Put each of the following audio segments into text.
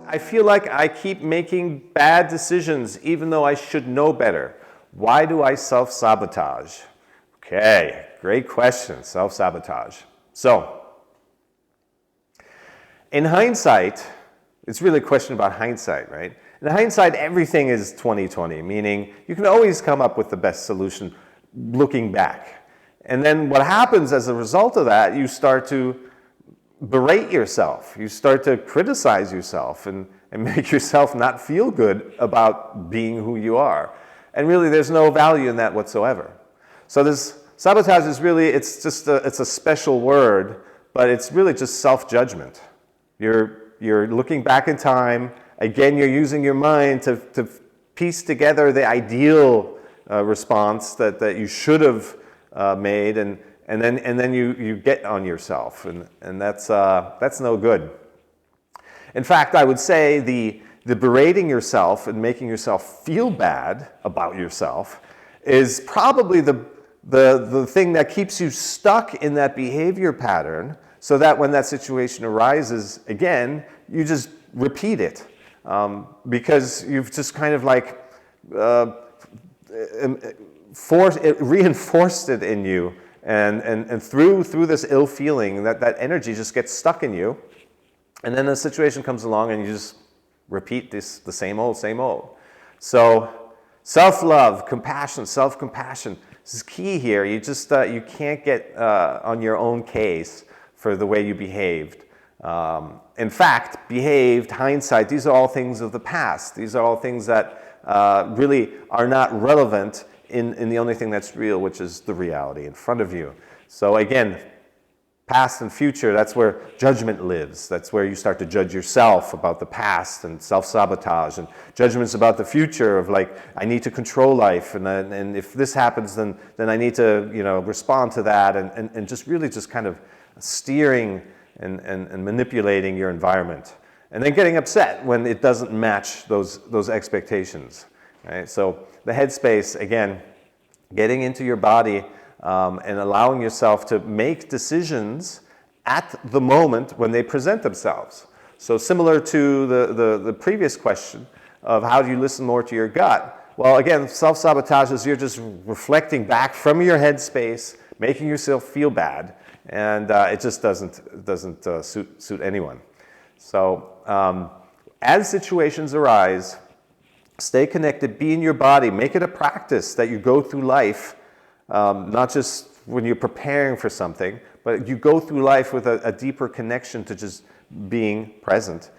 I feel like I keep making bad decisions even though I should know better. Why do I self-sabotage? Okay, great question, self-sabotage. So, in hindsight, it's really a question about hindsight, right? In hindsight, everything is 20/20, meaning you can always come up with the best solution looking back. And then what happens as a result of that, you start to berate yourself. You start to criticize yourself and make yourself not feel good about being who you are. And really, there's no value in that whatsoever. So this sabotage is really, it's a special word, but it's really just self-judgment. You're looking back in time. Again, you're using your mind to piece together the ideal response that you should have made, and then you get on yourself, and that's no good. In fact, I would say the berating yourself and making yourself feel bad about yourself is probably the thing that keeps you stuck in that behavior pattern, so that when that situation arises again, you just repeat it, because you've just kind of like reinforced it in you, and through this ill feeling, that energy just gets stuck in you, and then a situation comes along and you just repeat the same old. So self-love, compassion, self-compassion, this is key here. You just you can't get on your own case for the way you behaved. In fact, behaved, hindsight, these are all things of the past. These are all things that really are not relevant in the only thing that's real, which is the reality in front of you. So again, past and future, that's where judgment lives. That's where you start to judge yourself about the past and self-sabotage, and judgments about the future of like, I need to control life, and if this happens, then I need to respond to that, and just really just kind of steering and manipulating your environment, and then getting upset when it doesn't match those expectations. Right? So the headspace, again, getting into your body and allowing yourself to make decisions at the moment when they present themselves. So similar to the previous question of how do you listen more to your gut? Well, again, self-sabotage is you're just reflecting back from your headspace, making yourself feel bad, and it just doesn't suit anyone. So as situations arise, stay connected, be in your body, make it a practice that you go through life, not just when you're preparing for something, but you go through life with a deeper connection to just being present,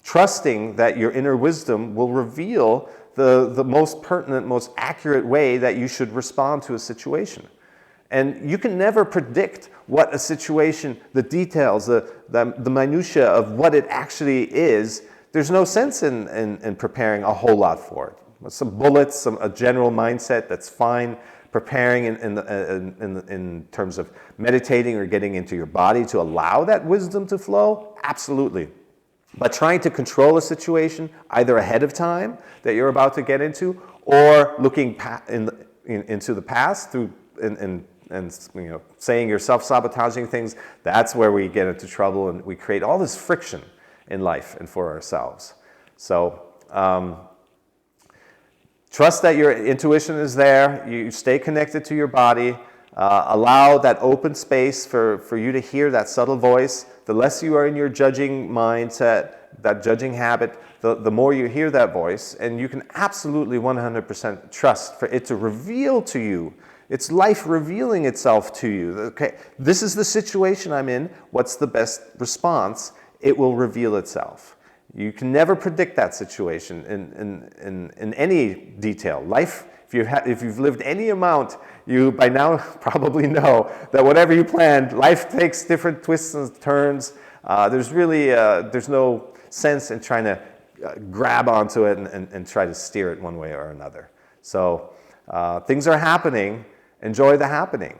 trusting that your inner wisdom will reveal the most pertinent, most accurate way that you should respond to a situation. And you can never predict what a situation, the details, the minutia of what it actually is. There's no sense in preparing a whole lot for it. Some bullets, a general mindset, that's fine. Preparing in terms of meditating or getting into your body to allow that wisdom to flow, absolutely. But trying to control a situation either ahead of time that you're about to get into, or looking into the past through and saying you're self-sabotaging things, that's where we get into trouble, and we create all this friction in life and for ourselves. So trust that your intuition is there. You stay connected to your body. Allow that open space for you to hear that subtle voice. The less you are in your judging mindset, that judging habit, the more you hear that voice, and you can absolutely 100% trust for it to reveal to you. It's life revealing itself to you. Okay, this is the situation I'm in. What's the best response? It will reveal itself. You can never predict that situation in any detail. Life, if you've lived any amount, you by now probably know that whatever you planned, life takes different twists and turns. There's really there's no sense in trying to grab onto it and try to steer it one way or another. So things are happening. Enjoy the happening.